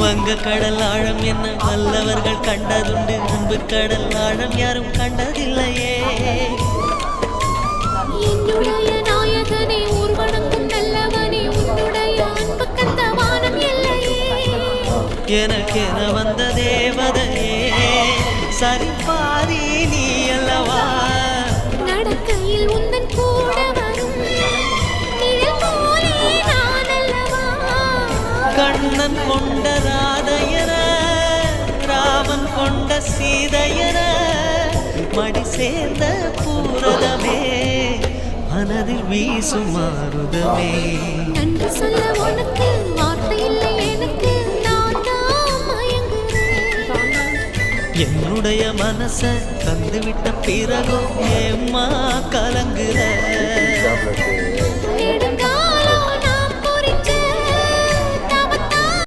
வங்க கடல் ஆழம் என்ன வல்லவர்கள் கண்டதுண்டு, அன்பு கடல் ஆழம் யாரும் கண்டதில்லையே. என்னுடைய நாயகனே ஊர்வனங்கும் நல்லவனே, உன்னுடைய அன்பு கந்த வானம் எல்லையே. எனக்கென வந்த தேவதையே சரிபாதி நீ அல்லவா. நடக்கையில் உந்தன் கூட வரும் நிழல் போலே நான் அல்லவா. கண்ணன் கொண்ட ராதையர ராமன் கொண்ட சீதையர மடி சேர்ந்த பூரதமே மனதில் வீசும் மாறுதமே. நன்றி சொல்ல உனக்கு வார்த்தை இல்லை எனக்கு, நான் தான் மயங்குறேன். என்னுடைய மனச தந்துவிட்ட பிறகும் ஏம்மா கலங்குற. நெடுங்க